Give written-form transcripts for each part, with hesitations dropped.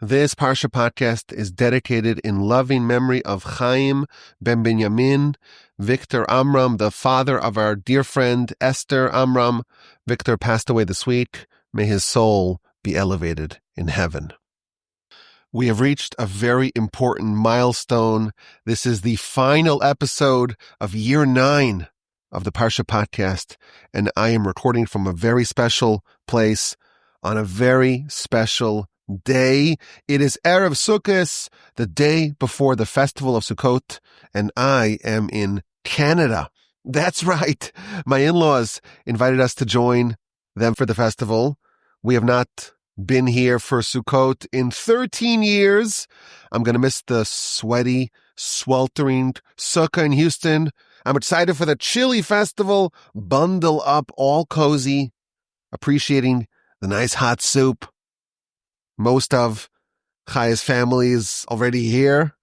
This Parsha Podcast is dedicated in loving memory of Chaim Ben Binyamin, Victor Amram, the father of our dear friend Esther Amram. Victor passed away this week. May his soul be elevated in heaven. We have reached a very important milestone. This is the final episode of year 9 of the Parsha Podcast, and I am recording from a very special place on a very special day. It is Erev Sukkot, the day before the festival of Sukkot, and I am in Canada. That's right. My in-laws invited us to join them for the festival. We have not been here for Sukkot in 13 years. I'm going to miss the sweaty, sweltering Sukkah in Houston. I'm excited for the chili festival. Bundle up all cozy, appreciating the nice hot soup. Most of Chaya's family is already here.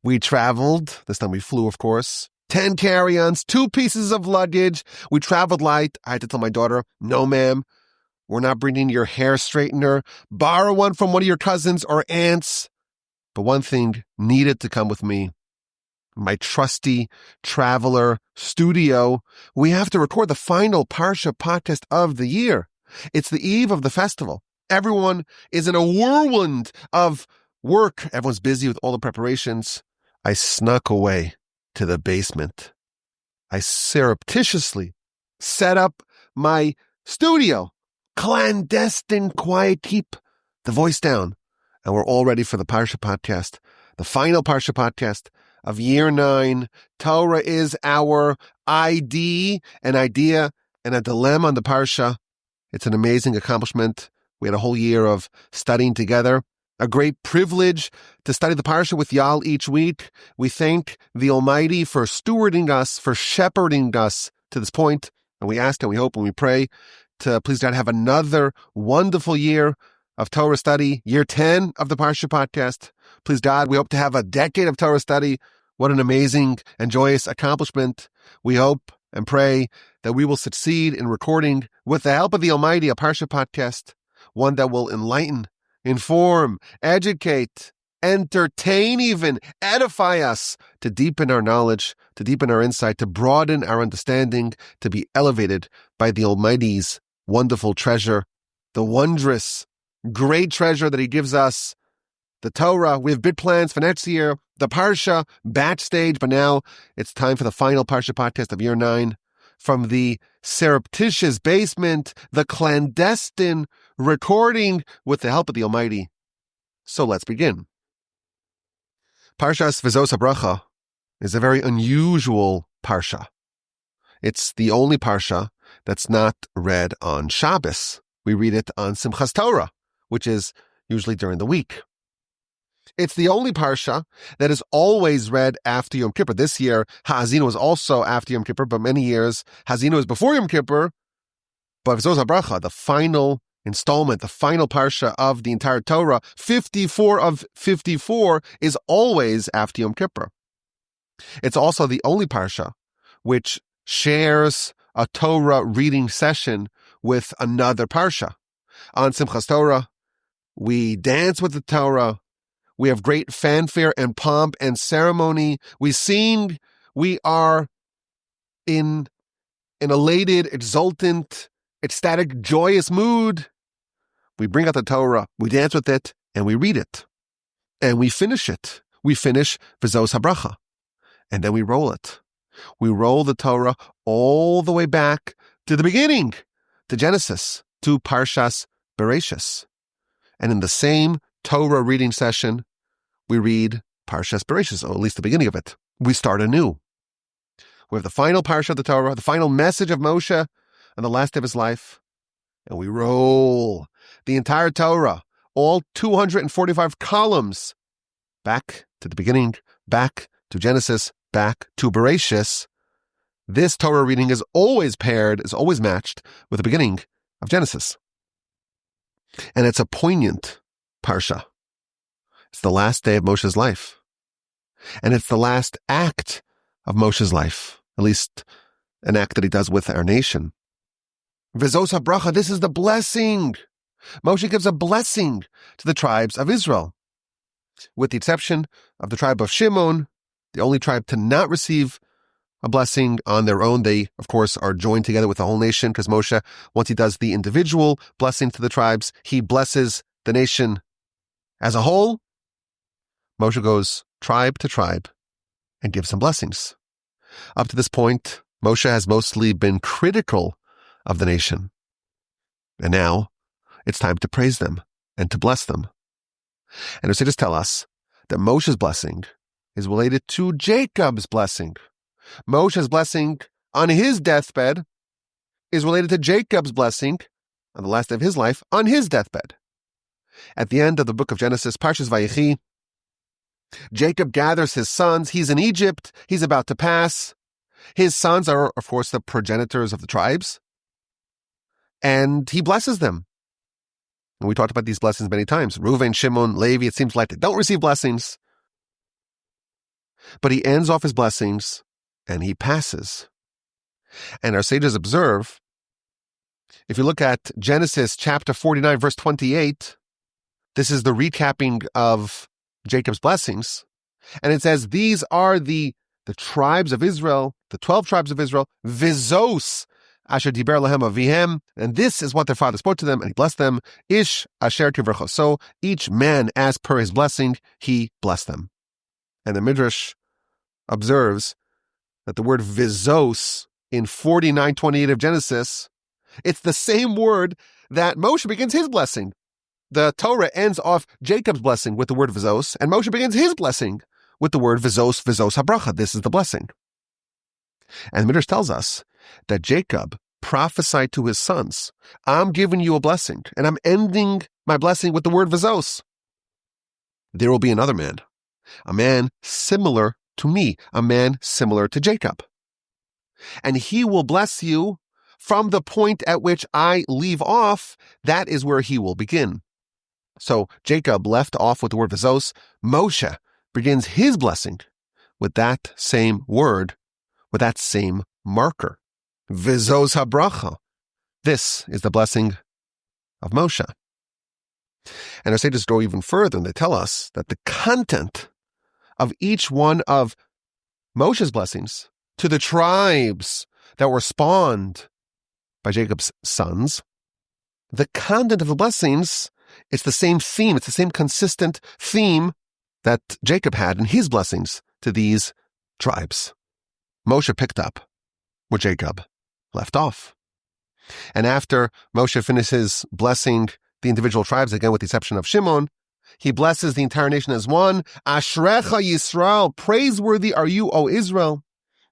We traveled. This time we flew, of course. 10 carry-ons, 2 pieces of luggage. We traveled light. I had to tell my daughter, no, ma'am, we're not bringing your hair straightener. Borrow one from one of your cousins or aunts. But one thing needed to come with me. My trusty traveler studio. We have to record the final Parsha Podcast of the year. It's the eve of the festival. Everyone is in a whirlwind of work. Everyone's busy with all the preparations. I snuck away to the basement. I surreptitiously set up my studio. Clandestine, quiet, keep the voice down. And we're all ready for the Parsha Podcast, the final Parsha Podcast of year 9. Torah is our ID, an idea, and a dilemma on the Parsha. It's an amazing accomplishment. We had a whole year of studying together. A great privilege to study the Parsha with y'all each week. We thank the Almighty for stewarding us, for shepherding us to this point. And we ask and we hope and we pray to please God have another wonderful year of Torah study, year 10 of the Parsha Podcast. Please God, we hope to have a decade of Torah study. What an amazing and joyous accomplishment. We hope and pray that we will succeed in recording, with the help of the Almighty, a Parsha Podcast, one that will enlighten, inform, educate, entertain even, edify us, to deepen our knowledge, to deepen our insight, to broaden our understanding, to be elevated by the Almighty's wonderful treasure, the wondrous, great treasure that He gives us, the Torah. We have big plans for next year, the Parsha backstage, but now it's time for the final Parsha Podcast of year 9. From the surreptitious basement, the clandestine recording with the help of the Almighty. So let's begin. Parshas Vezos is a very unusual Parsha. It's the only Parsha that's not read on Shabbos. We read it on Simchas Torah, which is usually during the week. It's the only Parsha that is always read after Yom Kippur. This year, Ha'azinu was also after Yom Kippur, but many years, Ha'azinu is before Yom Kippur. But Vezos HaBracha, the final installment, the final Parsha of the entire Torah, 54 of 54, is always after Yom Kippur. It's also the only Parsha which shares a Torah reading session with another Parsha. On Simchas Torah, we dance with the Torah. We have great fanfare and pomp and ceremony. We sing. We are in an elated, exultant, ecstatic, joyous mood. We bring out the Torah, we dance with it, and we read it. And we finish it. We finish Vezos HaBracha. And then we roll it. We roll the Torah all the way back to the beginning, to Genesis, to Parshas Bereshis. And in the same Torah reading session, we read Parshas Bereshis, or at least the beginning of it. We start anew. We have the final Parsha of the Torah, the final message of Moshe on the last day of his life. And we roll the entire Torah, all 245 columns, back to the beginning, back to Genesis, back to Bereshis. This Torah reading is always paired, is always matched with the beginning of Genesis. And it's a poignant Parsha. It's the last day of Moshe's life. And it's the last act of Moshe's life, at least an act that he does with our nation. Vezos HaBracha, this is the blessing. Moshe gives a blessing to the tribes of Israel, with the exception of the tribe of Shimon, the only tribe to not receive a blessing on their own. They, of course, are joined together with the whole nation, because Moshe, once he does the individual blessing to the tribes, he blesses the nation as a whole. Moshe goes tribe to tribe and gives some blessings. Up to this point, Moshe has mostly been critical of the nation. And now it's time to praise them and to bless them. And the sages tell us that Moshe's blessing is related to Jacob's blessing. Moshe's blessing on his deathbed is related to Jacob's blessing on the last day of his life on his deathbed. At the end of the book of Genesis, Parshas Vayechi, Jacob gathers his sons. He's in Egypt. He's about to pass. His sons are, of course, the progenitors of the tribes. And he blesses them. And we talked about these blessings many times. Reuven, Shimon, Levi, it seems like they don't receive blessings. But he ends off his blessings and he passes. And our sages observe, if you look at Genesis chapter 49, verse 28, this is the recapping of Jacob's blessings. And it says, these are the tribes of Israel, the 12 tribes of Israel, Vezos, asher diber lahem avihem, and this is what their father spoke to them, and he blessed them, ish asher kivrcho. So each man, as per his blessing, he blessed them. And the Midrash observes that the word Vezos in 49:28 of Genesis, it's the same word that Moshe begins his blessing. The Torah ends off Jacob's blessing with the word Vezos, and Moshe begins his blessing with the word Vezos, Vezos Haberacha. This is the blessing. And the Midrash tells us that Jacob prophesied to his sons, I'm giving you a blessing, and I'm ending my blessing with the word Vezos. There will be another man, a man similar to me, a man similar to Jacob. And he will bless you from the point at which I leave off. That is where he will begin. So Jacob left off with the word Vezos. Moshe begins his blessing with that same word, with that same marker. Vezos habracha. This is the blessing of Moshe. And our sages go even further, and they tell us that the content of each one of Moshe's blessings to the tribes that were spawned by Jacob's sons, the content of the blessings, it's the same theme, it's the same consistent theme that Jacob had in his blessings to these tribes. Moshe picked up where Jacob left off. And after Moshe finishes blessing the individual tribes, again with the exception of Shimon, he blesses the entire nation as one. Ashrecha Yisrael, praiseworthy are you, O Israel.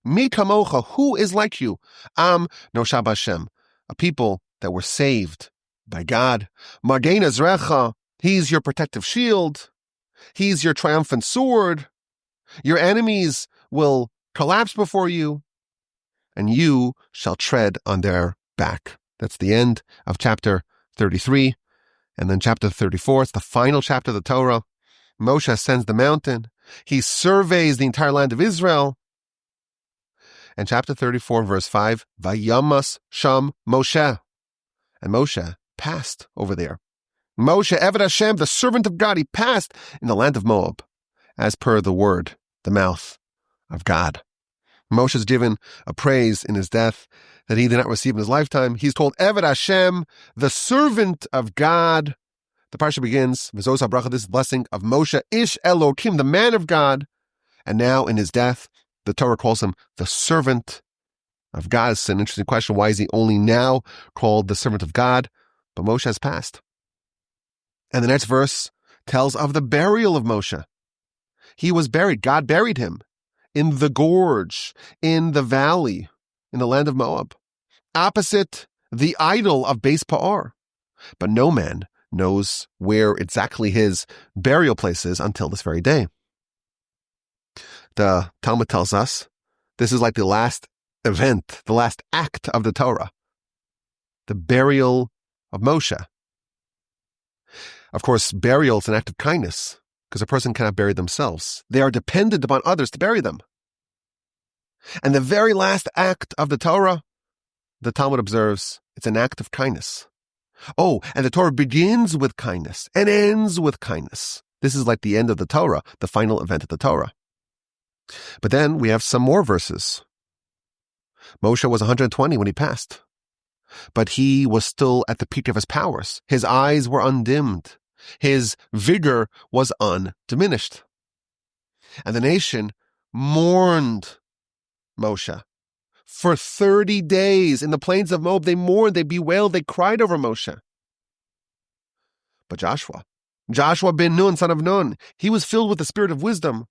Mi kamocha, who is like you? Am noshab Hashem, a people that were saved by God. Magen Ezrecha, he's your protective shield. He's your triumphant sword. Your enemies will collapse before you, and you shall tread on their back. That's the end of chapter 33. And then chapter 34, it's the final chapter of the Torah. Moshe ascends the mountain. He surveys the entire land of Israel. And chapter 34, verse 5, Vayamas Sham Moshe. And Moshe passed over there. Moshe, Eved Hashem, the servant of God, he passed in the land of Moab, as per the word, the mouth of God. Moshe is given a praise in his death that he did not receive in his lifetime. He's called Eved Hashem, the servant of God. The parsha begins, Vezos HaBracha, this blessing of Moshe, Ish Elokim, the man of God. And now in his death, the Torah calls him the servant of God. It's an interesting question. Why is he only now called the servant of God? But Moshe has passed. And the next verse tells of the burial of Moshe. He was buried. God buried him in the gorge, in the valley, in the land of Moab, opposite the idol of Beis Pa'ar. But no man knows where exactly his burial place is until this very day. The Talmud tells us this is like the last event, the last act of the Torah, the burial of Moshe. Of course, burial is an act of kindness because a person cannot bury themselves. They are dependent upon others to bury them. And the very last act of the Torah, the Talmud observes, it's an act of kindness. Oh, and the Torah begins with kindness and ends with kindness. This is like the end of the Torah, the final event of the Torah. But then we have some more verses. Moshe was 120 when he passed, but he was still at the peak of his powers. His eyes were undimmed. His vigor was undiminished. And the nation mourned Moshe. For 30 days in the plains of Moab, they mourned, they bewailed, they cried over Moshe. But Joshua ben Nun, son of Nun, he was filled with the spirit of wisdom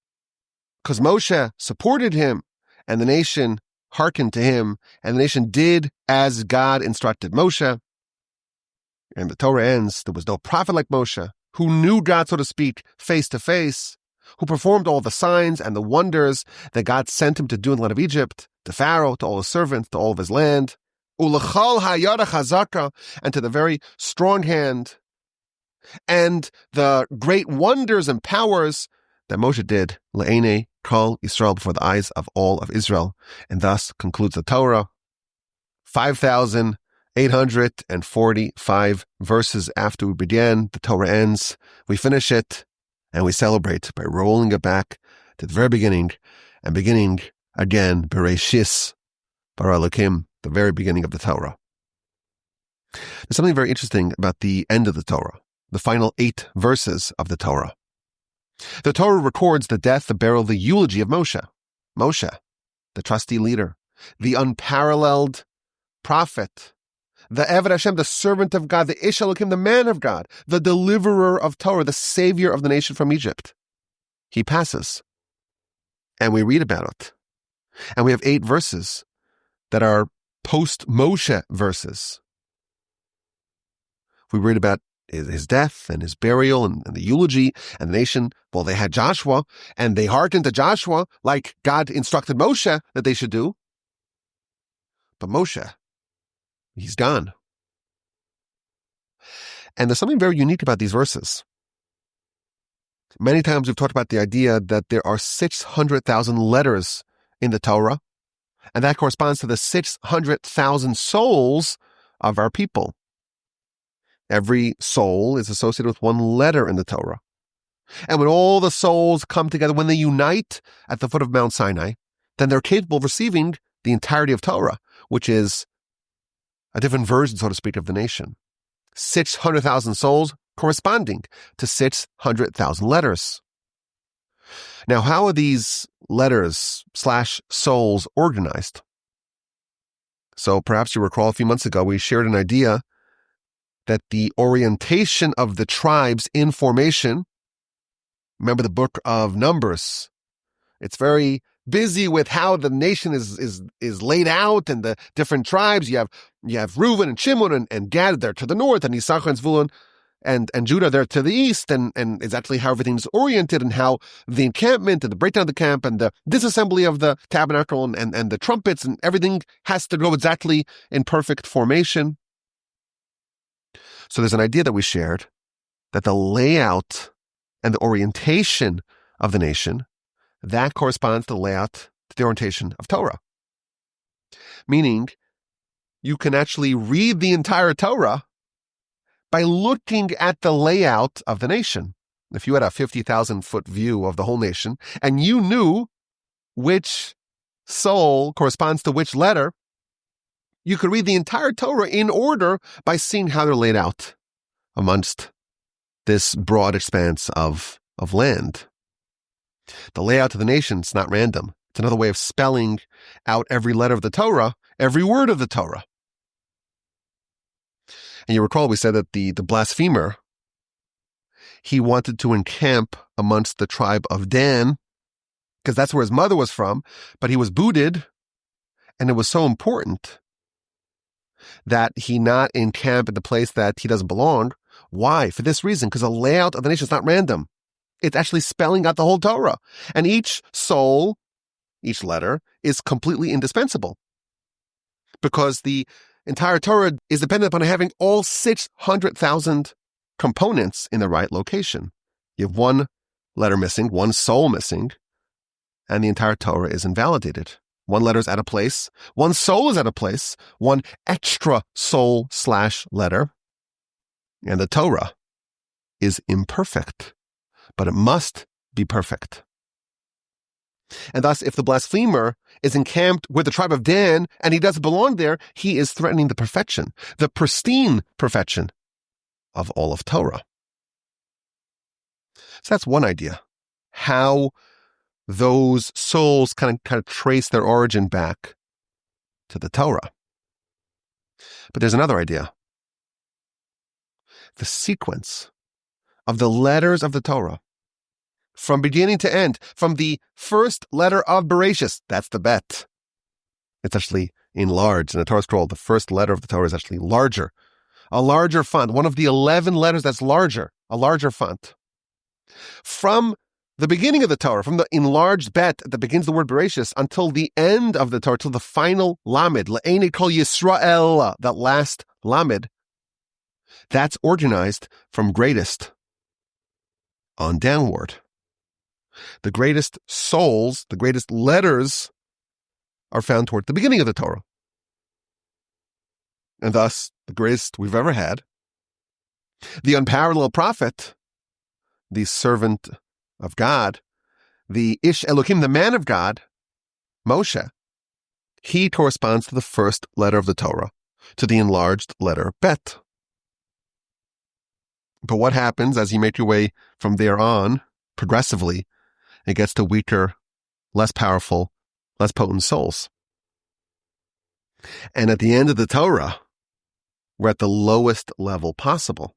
because Moshe supported him and the nation hearkened to him and the nation did as God instructed Moshe. And the Torah ends, there was no prophet like Moshe who knew God, so to speak, face to face, who performed all the signs and the wonders that God sent him to do in the land of Egypt, to Pharaoh, to all his servants, to all of his land, ulechal hayada chazaka, and to the very strong hand, and the great wonders and powers that Moshe did, le'enei kol Yisrael, before the eyes of all of Israel. And thus concludes the Torah. 5,845 verses after we began, the Torah ends, we finish it, and we celebrate by rolling it back to the very beginning, and beginning again, Bereshis, bara Elokim, the very beginning of the Torah. There's something very interesting about the end of the Torah, the final 8 verses of the Torah. The Torah records the death, the burial, the eulogy of Moshe. Moshe, the trusty leader, the unparalleled prophet, the Eved Hashem, the servant of God, the Ish Elokim, the man of God, the deliverer of Torah, the savior of the nation from Egypt. He passes, and we read about it. And we have 8 verses that are post-Moshe verses. We read about his death and his burial and the eulogy, and the nation, well, they had Joshua, and they hearkened to Joshua like God instructed Moshe that they should do. But Moshe, he's gone. And there's something very unique about these verses. Many times we've talked about the idea that there are 600,000 letters in the Torah, and that corresponds to the 600,000 souls of our people. Every soul is associated with one letter in the Torah. And when all the souls come together, when they unite at the foot of Mount Sinai, then they're capable of receiving the entirety of Torah, which is a different version, so to speak, of the nation. 600,000 souls corresponding to 600,000 letters. Now, how are these letters / souls organized? So perhaps you recall a few months ago, we shared an idea that the orientation of the tribes in formation, remember the book of Numbers, it's very busy with how the nation is laid out and the different tribes. You have Reuven and Shimon and Gad there to the north, and Issachar and Zvulun and Judah there to the east, and exactly how everything's oriented and how the encampment and the breakdown of the camp and the disassembly of the tabernacle and the trumpets and everything has to go exactly in perfect formation. So there's an idea that we shared that the layout and the orientation of the nation, that corresponds to the layout, to the orientation of Torah. Meaning, you can actually read the entire Torah by looking at the layout of the nation. If you had a 50,000-foot view of the whole nation, and you knew which soul corresponds to which letter, you could read the entire Torah in order by seeing how they're laid out amongst this broad expanse of land. The layout of the nation is not random. It's another way of spelling out every letter of the Torah, every word of the Torah. And you recall we said that the blasphemer, he wanted to encamp amongst the tribe of Dan, because that's where his mother was from, but he was booted, and it was so important that he not encamp at the place that he doesn't belong. Why? For this reason, because the layout of the nation is not random. It's actually spelling out the whole Torah. And each soul, each letter, is completely indispensable. Because the entire Torah is dependent upon having all 600,000 components in the right location. You have one letter missing, one soul missing, and the entire Torah is invalidated. One letter is out of place, one soul is out of place, one extra soul / letter And the Torah is imperfect, but it must be perfect. And thus, if the blasphemer is encamped with the tribe of Dan and he doesn't belong there, he is threatening the perfection, the pristine perfection of all of Torah. So that's one idea, how those souls kind of trace their origin back to the Torah. But there's another idea. The sequence of the letters of the Torah, from beginning to end, from the first letter of Bereshis, that's the bet. It's actually enlarged. In the Torah scroll, the first letter of the Torah is actually larger, a larger font, one of the 11 letters that's larger, a larger font. From the beginning of the Torah, from the enlarged bet that begins the word Bereshis, until the end of the Torah, till the final Lamed, Le'enei Kol Yisrael, that last Lamed, that's organized from greatest on downward. The greatest souls, the greatest letters are found toward the beginning of the Torah. And thus, the greatest we've ever had. The unparalleled prophet, the servant of God, the Ish Elohim, the man of God, Moshe, he corresponds to the first letter of the Torah, to the enlarged letter Bet. But what happens as you make your way from there on, progressively, it gets to weaker, less powerful, less potent souls. And at the end of the Torah, we're at the lowest level possible.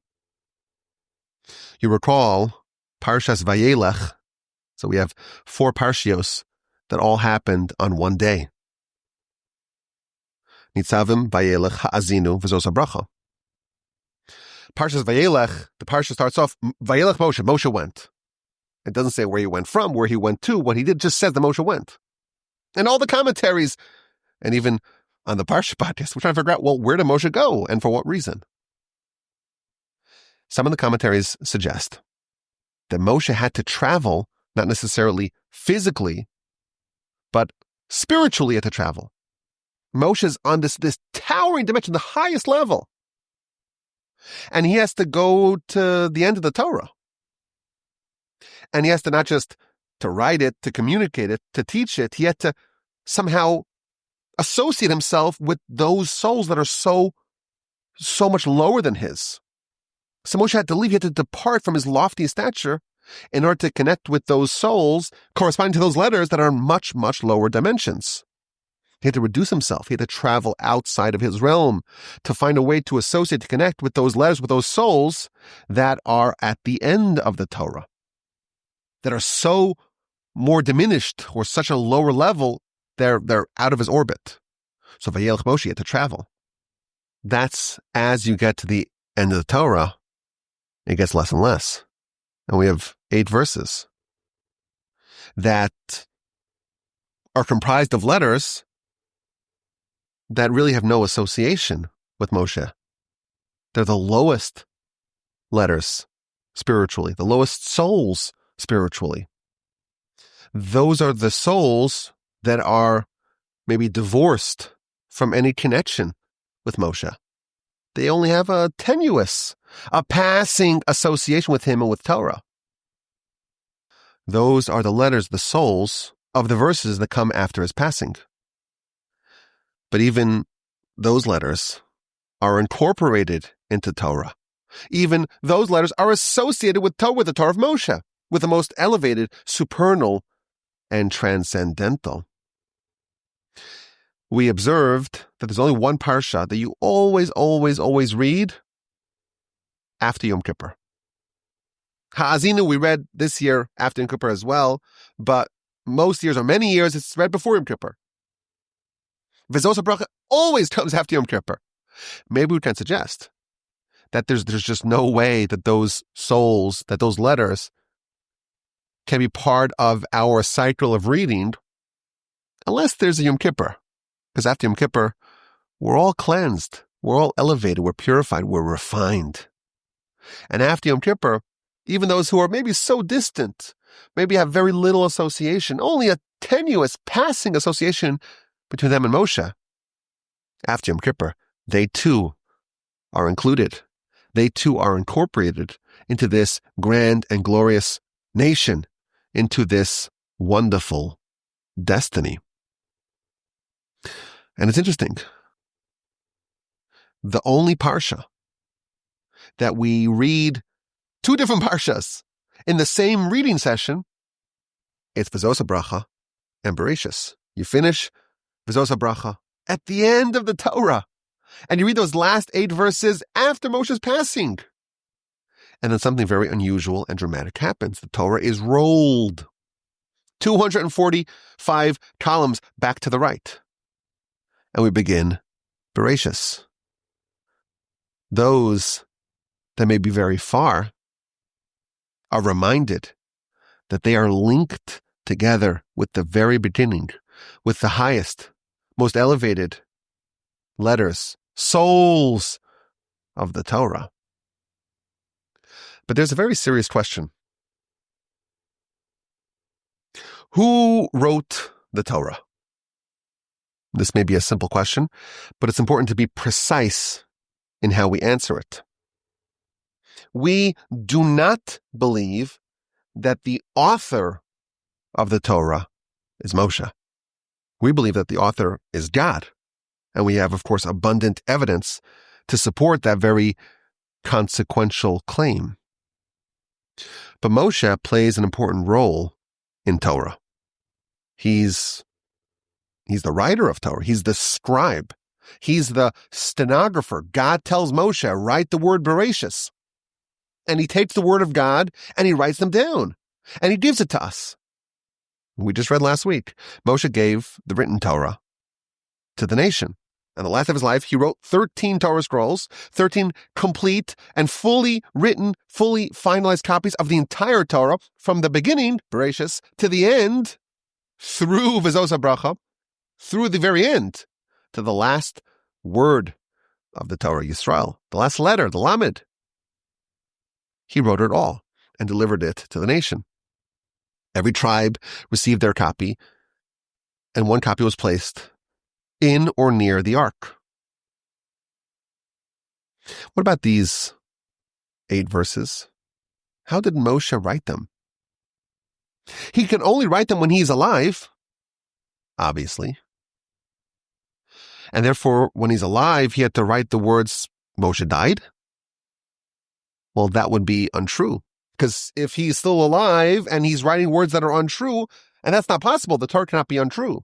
You recall Parshas Vayelech, so we have 4 Parshios that all happened on one day. Nitzavim, Vayelech, Ha'azinu, Vezos Habracha. Parshas Vayelech, the Parsha starts off, Vayelech Moshe, Moshe went. It doesn't say where he went from, where he went to, what he did, just says that Moshe went. And all the commentaries, and even on the Parsha Podcast, we're trying to figure out, well, where did Moshe go and for what reason? Some of the commentaries suggest that Moshe had to travel, not necessarily physically, but spiritually had to travel. Moshe's on this towering dimension, the highest level. And he has to go to the end of the Torah. And he has to not just to write it, to communicate it, to teach it. He had to somehow associate himself with those souls that are so much lower than his. So Moshe had to leave. He had to depart from his lofty stature in order to connect with those souls corresponding to those letters that are much, much lower dimensions. He had to reduce himself. He had to travel outside of his realm to find a way to associate, to connect with those letters, with those souls that are at the end of the Torah, that are so more diminished or such a lower level, they're out of his orbit. So Vayelech Moshe had to travel. That's as you get to the end of the Torah, it gets less and less. And we have 8 verses that are comprised of letters that really have no association with Moshe. They're the lowest letters spiritually, the lowest souls spiritually. Those are the souls that are maybe divorced from any connection with Moshe. They only have a tenuous, a passing association with him and with Torah. Those are the letters, the souls of the verses that come after his passing. But even those letters are incorporated into Torah. Even those letters are associated with Torah, with the Torah of Moshe, with the most elevated, supernal, and transcendental. We observed that there's only one parsha that you always, always, always read after Yom Kippur. Ha'azinu we read this year after Yom Kippur as well, but most years or many years it's read before Yom Kippur. Vezos Habracha always comes after Yom Kippur. Maybe we can suggest that there's just no way that those souls, that those letters can be part of our cycle of reading unless there's a Yom Kippur. Because after Yom Kippur, we're all cleansed, we're all elevated, we're purified, we're refined. And after Yom Kippur, even those who are maybe so distant, maybe have very little association, only a tenuous passing association between them and Moshe, after Yom Kippur, they too are included. they too are incorporated into this grand and glorious nation, into this wonderful destiny. And it's interesting. The only Parsha that we read two different Parshas in the same reading session, it's Vezos and Bereshis. You finish Vezos at the end of the Torah, and you read those last 8 verses after Moshe's passing. And then something very unusual and dramatic happens. The Torah is rolled 245 columns back to the right. And we begin Bereshis. Those that may be very far are reminded that they are linked together with the very beginning, with the highest, most elevated letters, souls of the Torah. But there's a very serious question. Who wrote the Torah? This may be a simple question, but it's important to be precise in how we answer it. We do not believe that the author of the Torah is Moshe. We believe that the author is God. And we have, of course, abundant evidence to support that very consequential claim. But Moshe plays an important role in Torah. He's the writer of Torah. He's the scribe. He's the stenographer. God tells Moshe, write the word Bereshis. And he takes the word of God and he writes them down. And he gives it to us. We just read last week, Moshe gave the written Torah to the nation. And the last of his life, he wrote 13 Torah scrolls, 13 complete and fully written, fully finalized copies of the entire Torah from the beginning, Bereshis, to the end, through Vezos, through the very end, to the last word of the Torah, Yisrael, the last letter, the Lamed. He wrote it all and delivered it to the nation. Every tribe received their copy, and one copy was placed in or near the ark. What about these 8 verses? How did Moshe write them? He can only write them when he's alive, obviously. And therefore, when he's alive, he had to write the words, Moshe died? Well, that would be untrue. Because if he's still alive and he's writing words that are untrue, and that's not possible, the Torah cannot be untrue.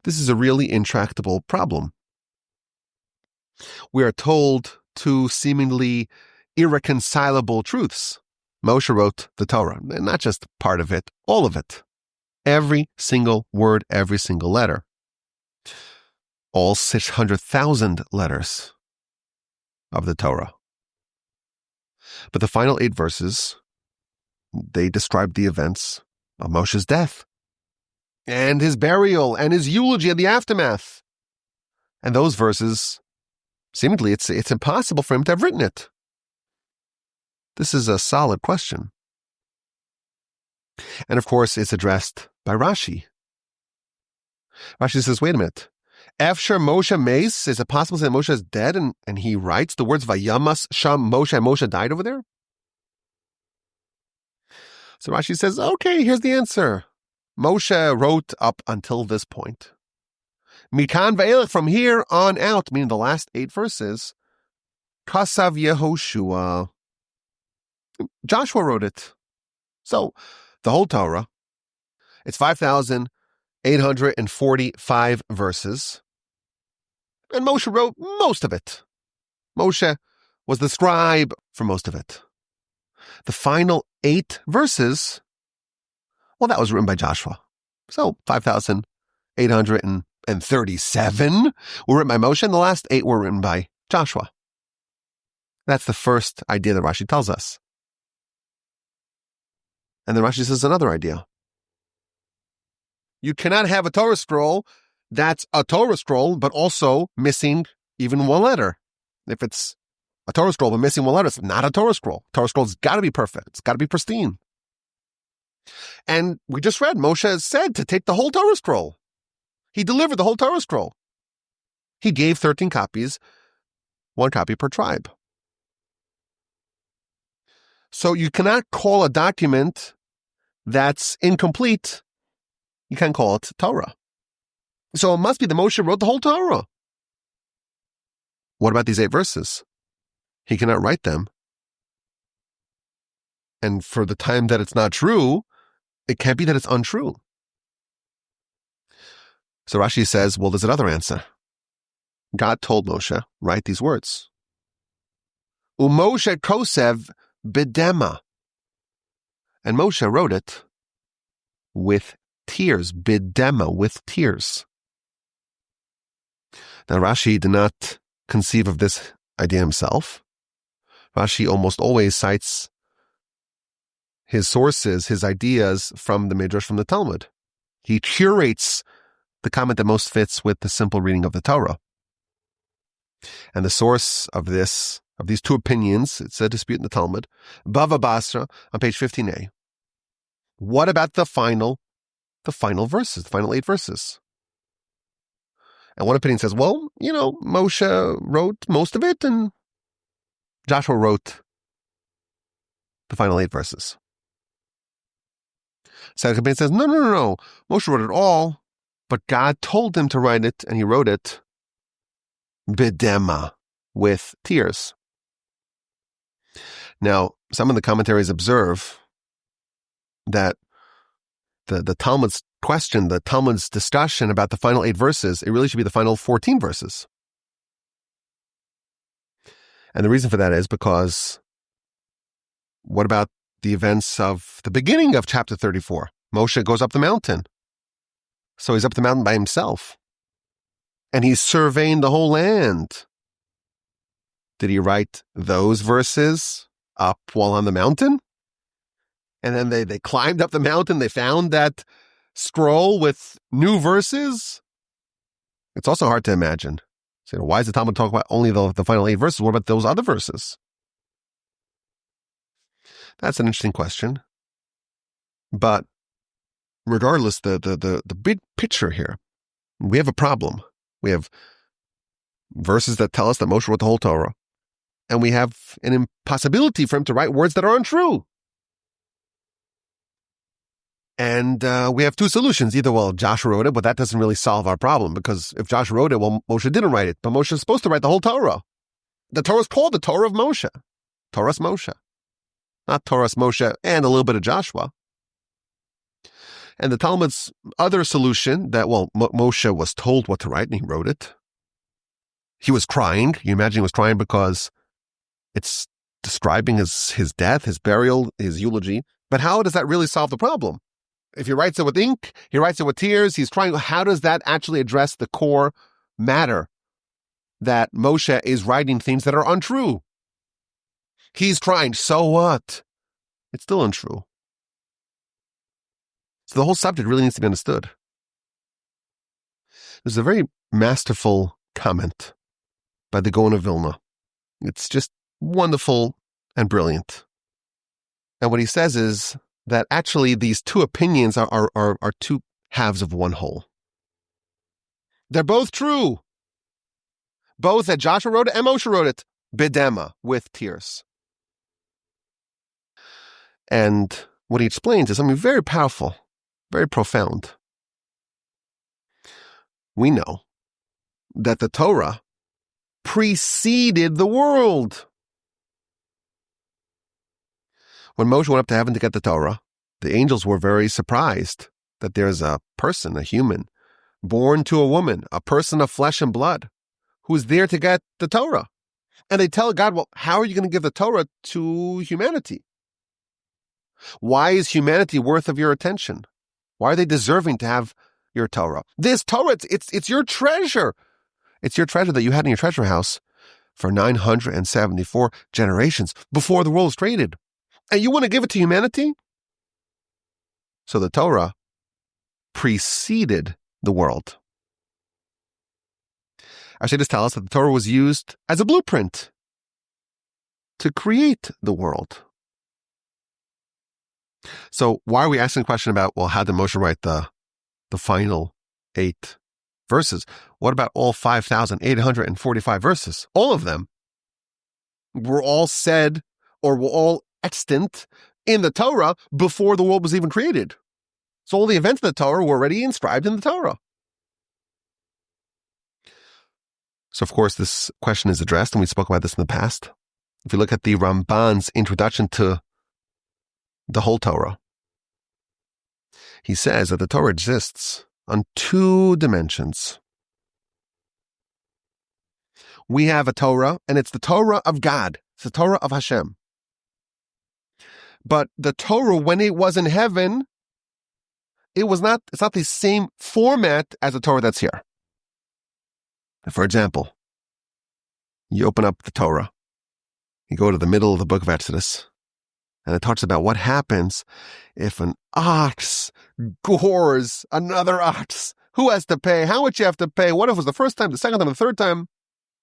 This is a really intractable problem. We are told two seemingly irreconcilable truths. Moshe wrote the Torah, and not just part of it, all of it. Every single word, every single letter. All 600,000 letters of the Torah. But the final 8 verses, they describe the events of Moshe's death and his burial and his eulogy and the aftermath. And those verses, seemingly, it's impossible for him to have written it. This is a solid question. And of course, it's addressed by Rashi. Rashi says, wait a minute. After Moshe Meis, is it possible to say Moshe is dead and he writes the words Vayamas Sham Moshe and Moshe died over there? So Rashi says, okay, here's the answer. Moshe wrote up until this point. Mikan Va'elech, from here on out, meaning the last 8 verses, Kasav Yehoshua. Joshua wrote it. So the whole Torah, it's 5,845 verses. And Moshe wrote most of it. Moshe was the scribe for most of it. The final 8 verses, well, that was written by Joshua. So 5,837 were written by Moshe, and the last 8 were written by Joshua. That's the first idea that Rashi tells us. And then Rashi says another idea. You cannot have a Torah scroll that's a Torah scroll, but also missing even one letter. If it's a Torah scroll but missing one letter, it's not a Torah scroll. Torah scroll's got to be perfect. It's got to be pristine. And we just read, Moshe said to take the whole Torah scroll. He delivered the whole Torah scroll. He gave 13 copies one copy per tribe. So you cannot call a document that's incomplete, you can't call it Torah. So it must be that Moshe wrote the whole Torah. What about these 8 verses? He cannot write them. And for the time that it's not true, it can't be that it's untrue. So Rashi says, well, there's another answer. God told Moshe, write these words. Umoshe kosev bidema. And Moshe wrote it with tears, bidema, with tears. Now Rashi did not conceive of this idea himself. Rashi almost always cites his sources, his ideas from the Midrash, from the Talmud. He curates the comment that most fits with the simple reading of the Torah. And the source of these 2 opinions, it's a dispute in the Talmud, Bava Basra on page 15a. What about the final verses, the final 8 verses? And one opinion says, well, Moshe wrote most of it and Joshua wrote the final 8 verses. Second opinion says, no. Moshe wrote it all, but God told him to write it, and he wrote it bidema, with tears. Now, some of the commentaries observe that the Talmud's question, the Talmud's discussion about the final 8 verses, it really should be the final 14 verses. And the reason for that is because what about the events of the beginning of chapter 34? Moshe goes up the mountain. So he's up the mountain by himself. And he's surveying the whole land. Did he write those verses up while on the mountain? And then they climbed up the mountain, they found that scroll with new verses? It's also hard to imagine. So, why is the Talmud talking about only the final 8 verses? What about those other verses? That's an interesting question. But regardless, the big picture here, we have a problem. We have verses that tell us that Moshe wrote the whole Torah, and we have an impossibility for him to write words that are untrue. And we have 2 solutions. Either, well, Joshua wrote it, but that doesn't really solve our problem, because if Joshua wrote it, well, Moshe didn't write it. But Moshe is supposed to write the whole Torah. The Torah is called the Torah of Moshe. Torah's Moshe. Not Torah's Moshe and a little bit of Joshua. And the Talmud's other solution that, well, Moshe was told what to write and he wrote it. He was crying. You imagine he was crying because it's describing his death, his burial, his eulogy. But how does that really solve the problem? If he writes it with ink, he writes it with tears, he's crying. How does that actually address the core matter that Moshe is writing things that are untrue? He's crying. So what? It's still untrue. So the whole subject really needs to be understood. There's a very masterful comment by the Gaon of Vilna. It's just wonderful and brilliant. And what he says is that actually these 2 opinions are 2 halves of one whole. They're both true. Both that Joshua wrote it and Moshe wrote it, bidema, with tears. And what he explains is something very powerful, very profound. We know that the Torah preceded the world. When Moshe went up to heaven to get the Torah, the angels were very surprised that there's a person, a human, born to a woman, a person of flesh and blood, who's there to get the Torah. And they tell God, well, how are you going to give the Torah to humanity? Why is humanity worth of your attention? Why are they deserving to have your Torah? This Torah, it's your treasure. It's your treasure that you had in your treasure house for 974 generations before the world was created. And you want to give it to humanity? So the Torah preceded the world. Our sages tell us that the Torah was used as a blueprint to create the world. So why are we asking a question about, well, how did Moshe write the final 8 verses? What about all 5,845 verses? All of them. were all said or were all extant in the Torah before the world was even created. So all the events of the Torah were already inscribed in the Torah. So, of course, this question is addressed, and we spoke about this in the past. If you look at the Ramban's introduction to the whole Torah, he says that the Torah exists on two dimensions. We have a Torah, and it's the Torah of God. It's the Torah of Hashem. But the Torah, when it was in heaven, it's not the same format as the Torah that's here. For example, you open up the Torah, you go to the middle of the book of Exodus, and it talks about what happens if an ox gores another ox. Who has to pay? How much you have to pay? What if it was the first time, the second time, the third time,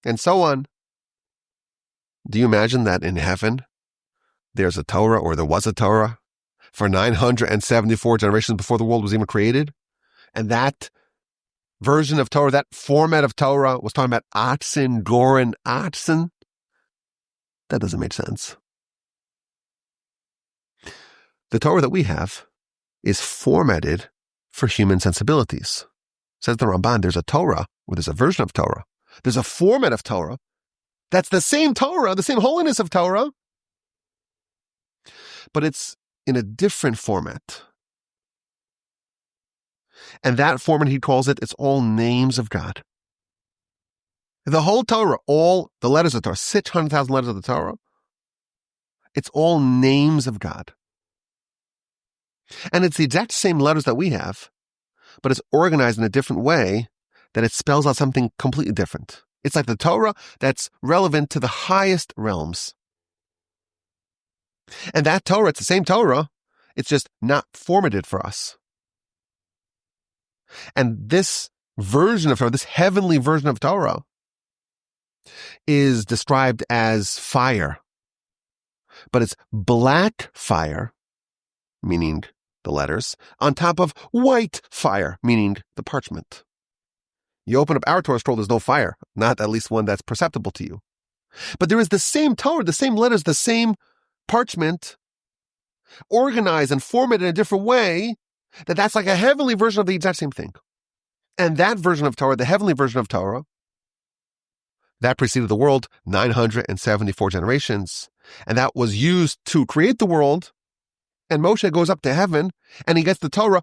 and so on? Do you imagine that in heaven there's a Torah, or there was a Torah, for 974 generations before the world was even created? And that version of Torah, that format of Torah, was talking about oxen, goring oxen? That doesn't make sense. The Torah that we have is formatted for human sensibilities. Says the Ramban, there's a Torah, or there's a version of Torah. There's a format of Torah that's the same Torah, the same holiness of Torah, but it's in a different format. And that format, he calls it's all names of God. The whole Torah, all the letters of the Torah, 600,000 letters of the Torah, it's all names of God. And it's the exact same letters that we have, but it's organized in a different way that it spells out something completely different. It's like the Torah that's relevant to the highest realms. And that Torah, it's the same Torah, it's just not formatted for us. And this version of Torah, this heavenly version of Torah, is described as fire. But it's black fire, meaning the letters, on top of white fire, meaning the parchment. You open up our Torah scroll, there's no fire, not at least one that's perceptible to you. But there is the same Torah, the same letters, the same parchment, organized and formatted in a different way, that's like a heavenly version of the exact same thing. And that version of Torah, the heavenly version of Torah, that preceded the world 974 generations. And that was used to create the world. And Moshe goes up to heaven and he gets the Torah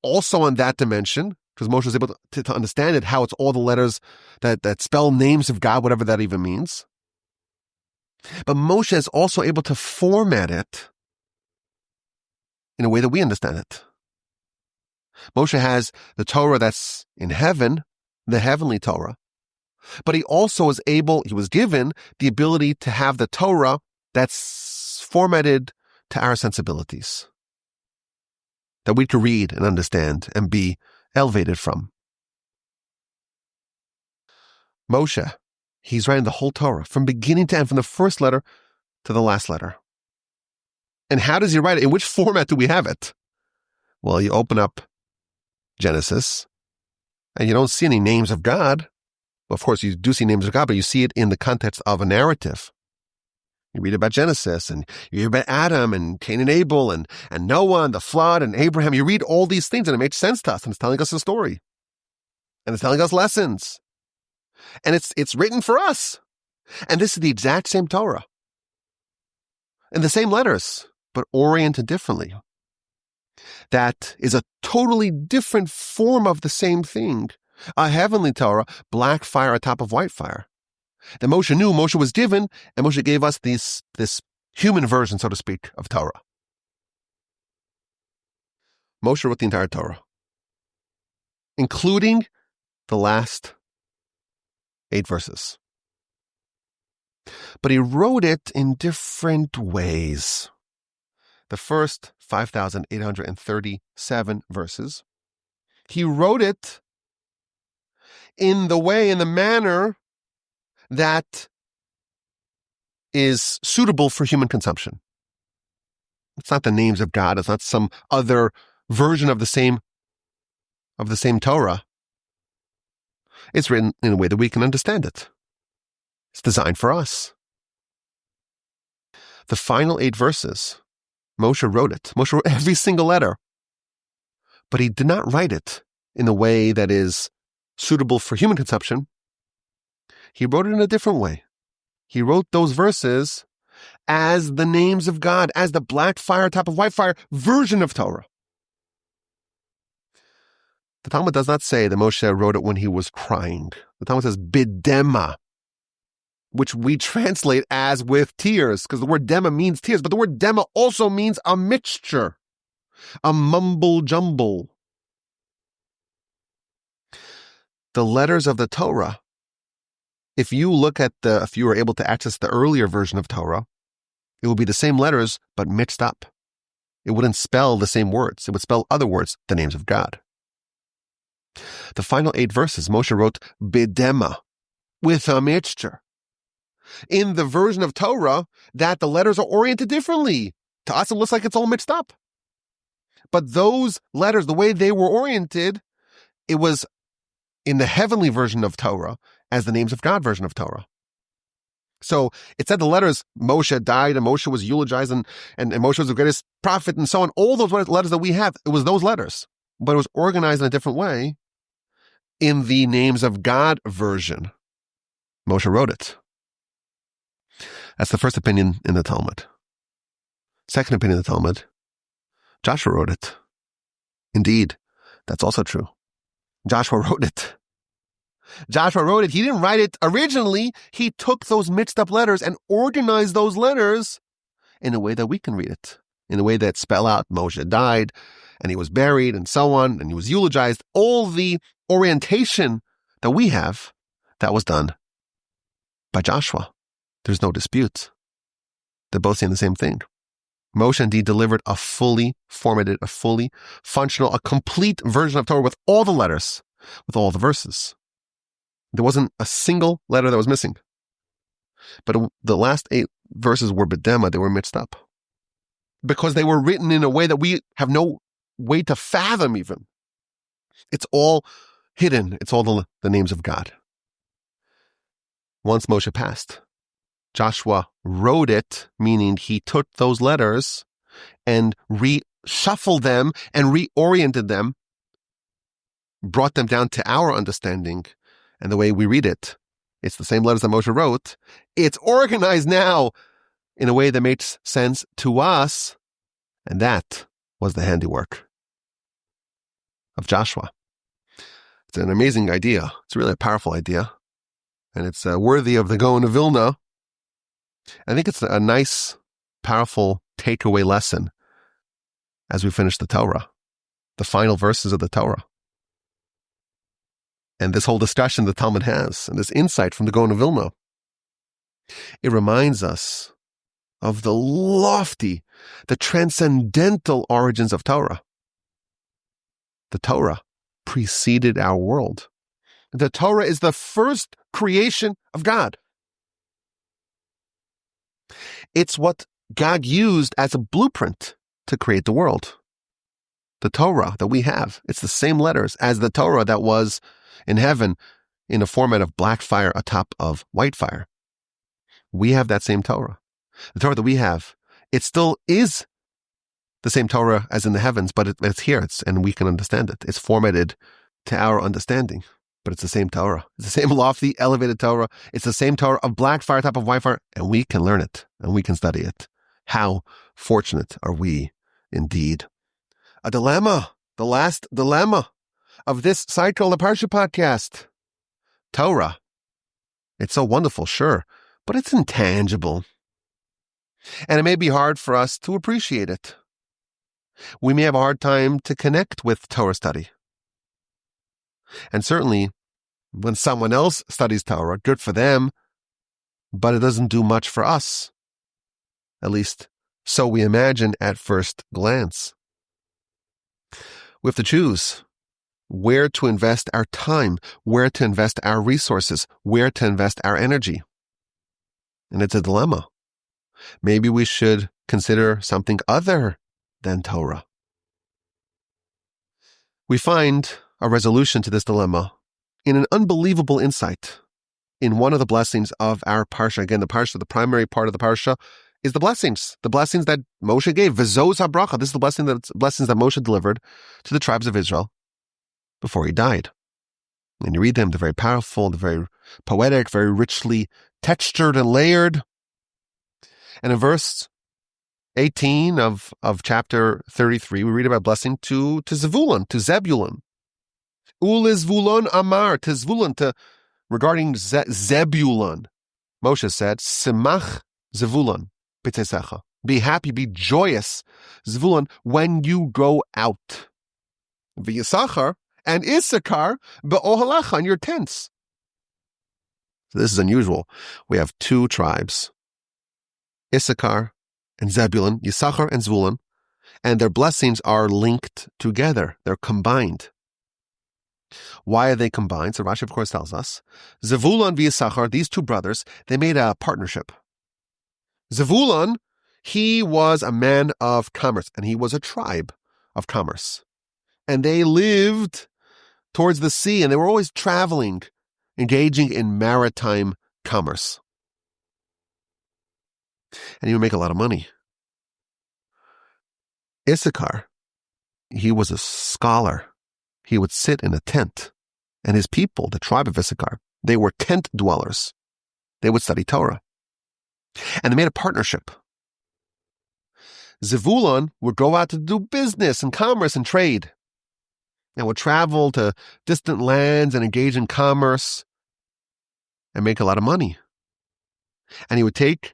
also on that dimension, because Moshe is able to understand it, how it's all the letters that spell names of God, whatever that even means. But Moshe is also able to format it in a way that we understand it. Moshe has the Torah that's in heaven, the heavenly Torah, but he also was given the ability to have the Torah that's formatted to our sensibilities, that we can read and understand and be elevated from. Moshe, he's writing the whole Torah from beginning to end, from the first letter to the last letter. And how does he write it? In which format do we have it? Well, you open up Genesis, and you don't see any names of God. Well, of course, you do see names of God, but you see it in the context of a narrative. You read about Genesis, and you read about Adam, and Cain and Abel, and Noah, and the flood, and Abraham. You read all these things, and it makes sense to us, and it's telling us a story. And it's telling us lessons. And it's written for us. And this is the exact same Torah. And the same letters, but oriented differently. That is a totally different form of the same thing. A heavenly Torah, black fire on top of white fire. That Moshe knew, Moshe was given, and Moshe gave us this human version, so to speak, of Torah. Moshe wrote the entire Torah, including the last 8 verses. But he wrote it in different ways. The first 5,837 verses, he wrote it in the manner that is suitable for human consumption. It's not the names of God. It's not some other version of the same Torah. It's written in a way that we can understand it. It's designed for us. The final 8 verses, Moshe wrote it. Moshe wrote every single letter. But he did not write it in a way that is suitable for human consumption. He wrote it in a different way. He wrote those verses as the names of God, as the black fire, top of white fire version of Torah. The Talmud does not say that Moshe wrote it when he was crying. The Talmud says bidema, which we translate as with tears, because the word dema means tears, but the word dema also means a mixture, a mumble jumble. The letters of the Torah, if you were able to access the earlier version of Torah, it would be the same letters, but mixed up. It wouldn't spell the same words. It would spell other words, the names of God. The final 8 verses, Moshe wrote bidema, with a mixture. In the version of Torah, that the letters are oriented differently. To us, it looks like it's all mixed up. But those letters, the way they were oriented, it was in the heavenly version of Torah as the names of God version of Torah. So it said the letters, Moshe died and Moshe was eulogized and Moshe was the greatest prophet and so on. All those letters that we have, it was those letters. But it was organized in a different way in the names of God version. Moshe wrote it. That's the first opinion in the Talmud. Second opinion in the Talmud, Joshua wrote it. Indeed, that's also true. Joshua wrote it. Joshua wrote it. He didn't write it originally. He took those mixed up letters and organized those letters in a way that we can read it, in a way that spell out Moshe died and he was buried and so on, and he was eulogized. All the orientation that we have, that was done by Joshua. There's no dispute. They're both saying the same thing. Moshe indeed delivered a fully formatted, a fully functional, a complete version of Torah with all the letters, with all the verses. There wasn't a single letter that was missing. But the last 8 verses were bidema, they were mixed up. Because they were written in a way that we have no way to fathom even. It's all hidden. It's all the names of God. Once Moshe passed, Joshua wrote it, meaning he took those letters and reshuffled them and reoriented them, brought them down to our understanding and the way we read it. It's the same letters that Moshe wrote. It's organized now in a way that makes sense to us, and that was the handiwork of Joshua. It's an amazing idea. It's really a powerful idea, and it's worthy of the Gaon of Vilna. I think it's a nice, powerful takeaway lesson as we finish the Torah, the final verses of the Torah. And this whole discussion the Talmud has, and this insight from the Gaon of Vilna, it reminds us of the lofty, the transcendental origins of Torah. The Torah preceded our world. The Torah is the first creation of God. It's what God used as a blueprint to create the world. The Torah that we have, it's the same letters as the Torah that was in heaven in a format of black fire atop of white fire. We have that same Torah. The Torah that we have, it still is the same Torah as in the heavens, but it's here, and we can understand it. It's formatted to our understanding, but it's the same Torah. It's the same lofty, elevated Torah. It's the same Torah of black fire, top of white fire, and we can learn it, and we can study it. How fortunate are we indeed. A dilemma, the last dilemma of this cycle, the Parsha Podcast. Torah. It's so wonderful, sure, but it's intangible. And it may be hard for us to appreciate it. We may have a hard time to connect with Torah study. And certainly, when someone else studies Torah, good for them, but it doesn't do much for us. At least, so we imagine at first glance. We have to choose where to invest our time, where to invest our resources, where to invest our energy. And it's a dilemma. Maybe we should consider something other than Torah. We find a resolution to this dilemma in an unbelievable insight in one of the blessings of our Parsha. Again, the Parsha, the primary part of the Parsha, is the blessings that Moshe gave. Vezos Haberacha. This is the blessings that Moshe delivered to the tribes of Israel before he died. And you read them, they're very powerful, they're very poetic, very richly textured and layered. And in verse 18 of chapter 33, we read about blessing to Zebulun. Ulizvulun Amar, to Zebulun, regarding Zebulun. Moshe said, Simach Zevulun b'tzesecha. Be happy, be joyous, Zevulun, when you go out. V'yisachar, and Issachar be'ohalecha, in your tents. So this is unusual. We have two tribes, Issachar and Zebulun, Yisachar and Zvulun, and their blessings are linked together. They're combined. Why are they combined? So Rashi, of course, tells us. Zevulun and Yisachar, these two brothers, they made a partnership. Zevulun, he was a man of commerce, and he was a tribe of commerce. And they lived towards the sea, and they were always traveling, engaging in maritime commerce. And he would make a lot of money. Issachar, he was a scholar. He would sit in a tent. And his people, the tribe of Issachar, they were tent dwellers. They would study Torah. And they made a partnership. Zevulun would go out to do business and commerce and trade, and would travel to distant lands and engage in commerce and make a lot of money. And he would take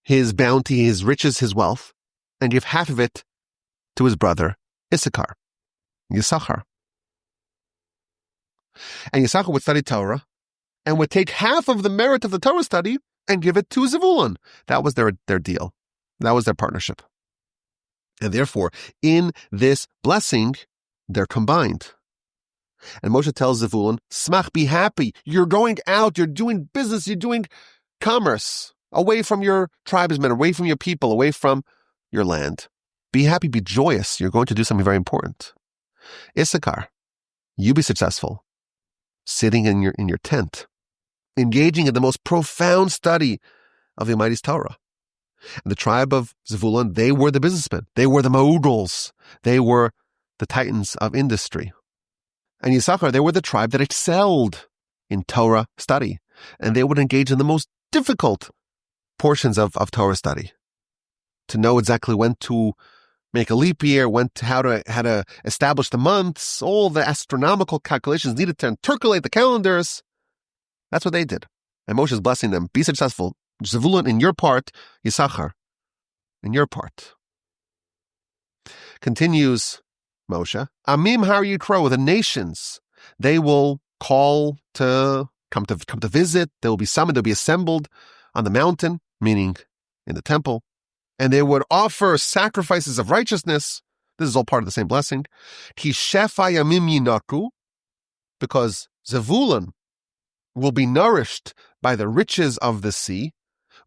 his bounty, his riches, his wealth, and give half of it to his brother Issachar, Yisachar. And Yisachar would study Torah and would take half of the merit of the Torah study and give it to Zevulun. That was their deal. That was their partnership. And therefore, in this blessing, they're combined. And Moshe tells Zevulun, Smach, be happy. You're going out, you're doing business, you're doing commerce, away from your tribesmen, away from your people, away from your land. Be happy, be joyous. You're going to do something very important. Issachar, you be successful, sitting in your tent, engaging in the most profound study of the Almighty's Torah. And the tribe of Zevulun, they were the businessmen. They were the moguls. They were the titans of industry. And Yisachar, they were the tribe that excelled in Torah study. And they would engage in the most difficult portions of Torah study. To know exactly when to make a leap year, how to establish the months, all the astronomical calculations needed to intercalate the calendars. That's what they did. And Moshe is blessing them. Be successful. Zevulun in your part, Yisachar in your part. Continues Moshe. Amim har yikro, the nations, they will call to come to visit. They will be summoned. They'll be assembled on the mountain, meaning in the temple, and they would offer sacrifices of righteousness. This is all part of the same blessing. Ki shefa yamim yinaku, because Zevulun will be nourished by the riches of the sea.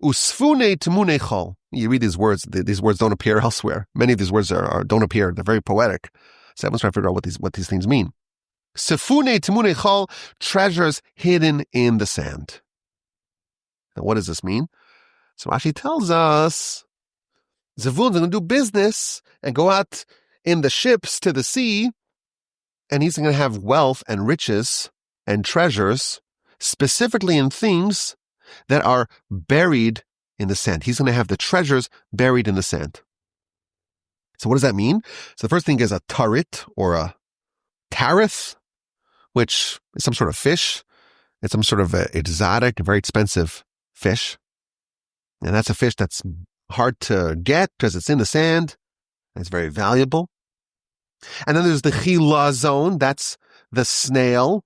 Usfune temunechol. You read these words don't appear elsewhere. Many of these words don't appear. They're very poetic. So everyone's trying to figure out what these things mean. Sefune temunechol, treasures hidden in the sand. Now, what does this mean? So Rashi tells us Zevulun's going to do business and go out in the ships to the sea, and he's going to have wealth and riches and treasures, specifically in things that are buried in the sand. He's going to have the treasures buried in the sand. So what does that mean? So the first thing is a tarit, or a tarith, which is some sort of fish. It's some sort of exotic, very expensive fish. And that's a fish that's hard to get because it's in the sand, and it's very valuable. And then there's the chilazon, that's the snail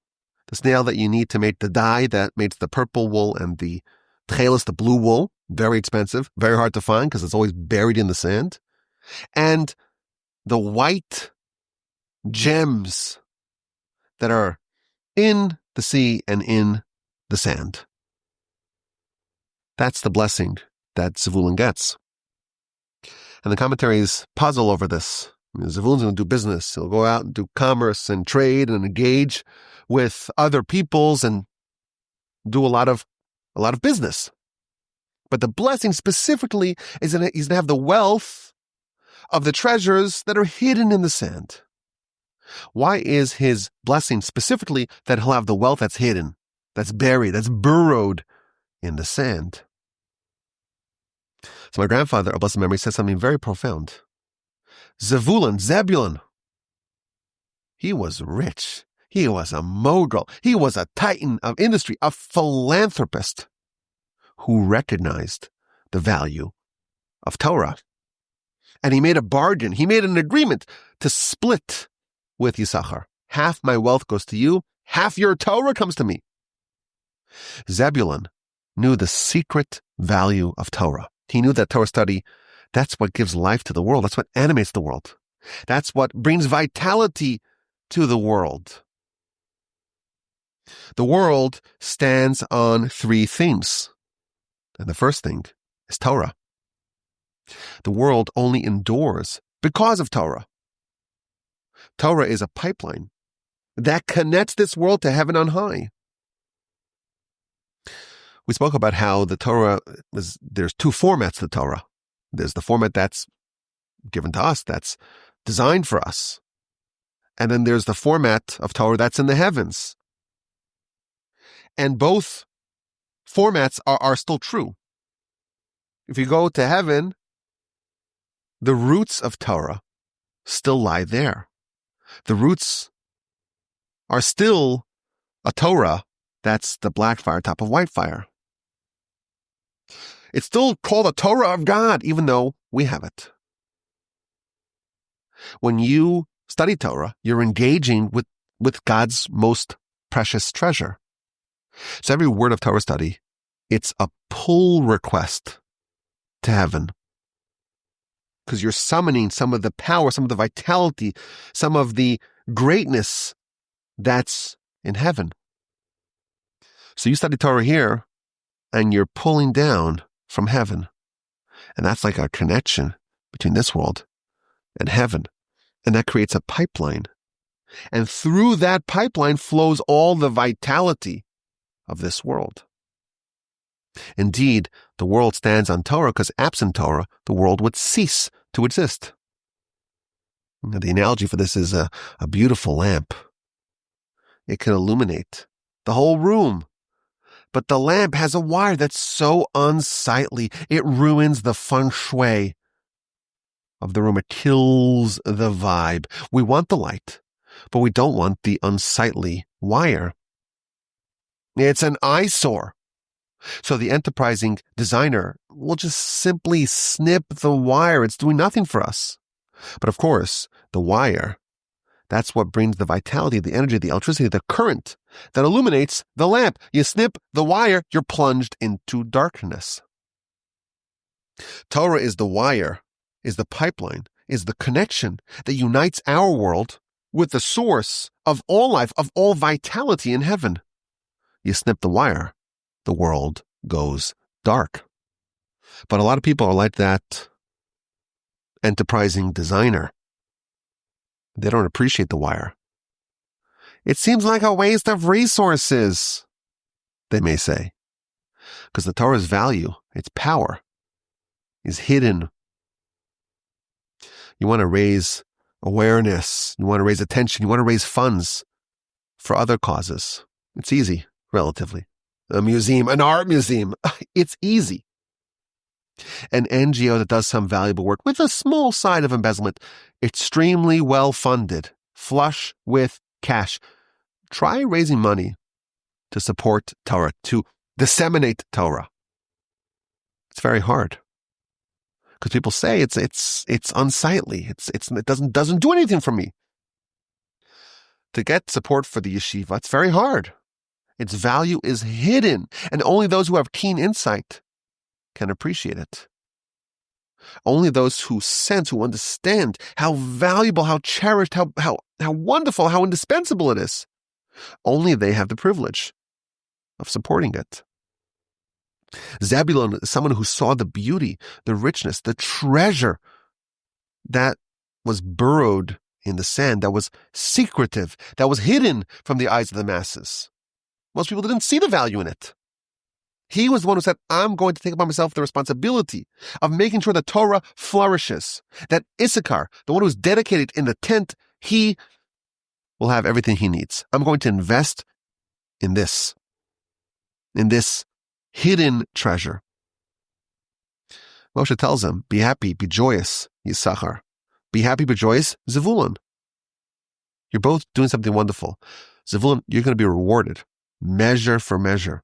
that you need to make the dye that makes the purple wool, and the tchelis, the blue wool, very expensive, very hard to find because it's always buried in the sand. And the white gems that are in the sea and in the sand. That's the blessing that Zevulun gets. And the commentaries puzzle over this. Zevulun's going to do business. He'll go out and do commerce and trade and engage with other peoples and do a lot of business. But the blessing specifically is that he's going to have the wealth of the treasures that are hidden in the sand. Why is his blessing specifically that he'll have the wealth that's hidden, that's buried, that's burrowed in the sand? So my grandfather, of blessed memory, said something very profound. Zebulun, he was rich. He was a mogul. He was a titan of industry, a philanthropist who recognized the value of Torah. And he made a bargain. He made an agreement to split with Yisachar. Half my wealth goes to you. Half your Torah comes to me. Zebulun knew the secret value of Torah. He knew that Torah study, that's what gives life to the world. That's what animates the world. That's what brings vitality to the world. The world stands on three things. And the first thing is Torah. The world only endures because of Torah. Torah is a pipeline that connects this world to heaven on high. We spoke about how the Torah there's two formats to Torah. There's the format that's given to us, that's designed for us. And then there's the format of Torah that's in the heavens. And both formats are still true. If you go to heaven, the roots of Torah still lie there. The roots are still a Torah that's the black fire top of white fire. It's still called a Torah of God, even though we have it. When you study Torah, you're engaging with God's most precious treasure. So every word of Torah study, it's a pull request to heaven. Because you're summoning some of the power, some of the vitality, some of the greatness that's in heaven. So you study Torah here, and you're pulling down from heaven. And that's like a connection between this world and heaven. And that creates a pipeline. And through that pipeline flows all the vitality of this world. Indeed, the world stands on Torah because absent Torah, the world would cease to exist. Now, the analogy for this is a beautiful lamp. It can illuminate the whole room. But the lamp has a wire that's so unsightly, it ruins the feng shui of the room. It kills the vibe. We want the light, but we don't want the unsightly wire. It's an eyesore. So the enterprising designer will just simply snip the wire. It's doing nothing for us. But of course, the wire, that's what brings the vitality, the energy, the electricity, the current that illuminates the lamp. You snip the wire, you're plunged into darkness. Torah is the wire, is the pipeline, is the connection that unites our world with the source of all life, of all vitality in heaven. You snip the wire, the world goes dark. But a lot of people are like that enterprising designer. They don't appreciate the wire. It seems like a waste of resources, they may say. Because the Torah's value, its power, is hidden. You want to raise awareness, you want to raise attention, you want to raise funds for other causes. It's easy, relatively. A museum, an art museum, it's easy. An NGO that does some valuable work with a small side of embezzlement, extremely well funded, flush with cash. Try raising money to support Torah, to disseminate Torah. It's very hard because people say it's unsightly. It doesn't do anything for me. To get support for the yeshiva, it's very hard. Its value is hidden, and only those who have keen insight can appreciate it. Only those who sense, who understand how valuable, how cherished, how wonderful, how indispensable it is. Only they have the privilege of supporting it. Zebulun is someone who saw the beauty, the richness, the treasure that was burrowed in the sand, that was secretive, that was hidden from the eyes of the masses. Most people didn't see the value in it. He was the one who said, I'm going to take upon myself the responsibility of making sure the Torah flourishes, that Issachar, the one who's dedicated in the tent, he will have everything he needs. I'm going to invest in this hidden treasure. Moshe tells him, be happy, be joyous, Yisachar. Be happy, be joyous, Zevulun. You're both doing something wonderful. Zevulun, you're going to be rewarded, measure for measure.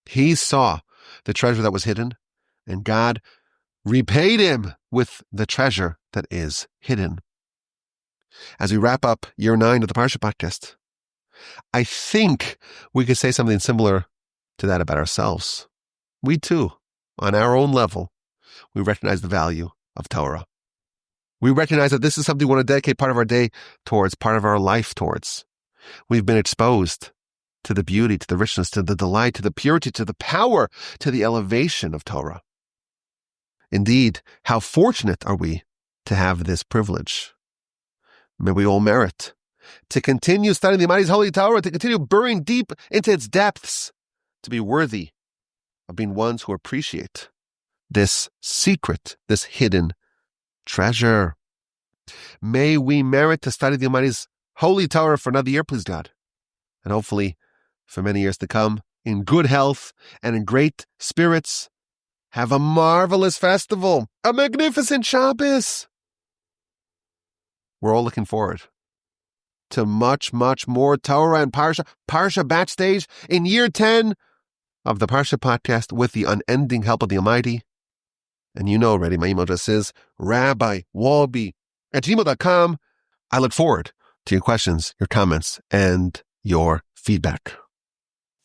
He saw the treasure that was hidden, and God repaid him with the treasure that is hidden. As we wrap up year 9 of the Parsha Podcast, I think we could say something similar to that about ourselves. We too, on our own level, we recognize the value of Torah. We recognize that this is something we want to dedicate part of our day towards, part of our life towards. We've been exposed to the beauty, to the richness, to the delight, to the purity, to the power, to the elevation of Torah. Indeed, how fortunate are we to have this privilege. May we all merit to continue studying the Almighty's Holy Torah, to continue burrowing deep into its depths, to be worthy of being ones who appreciate this secret, this hidden treasure. May we merit to study the Almighty's Holy Torah for another year, please God, and hopefully for many years to come, in good health and in great spirits. Have a marvelous festival, a magnificent Shabbos. We're all looking forward to much, much more Torah and Parsha backstage in year 10 of the Parsha Podcast with the unending help of the Almighty. And you know already, my email address is rabbiwalby@gmail.com. I look forward to your questions, your comments, and your feedback.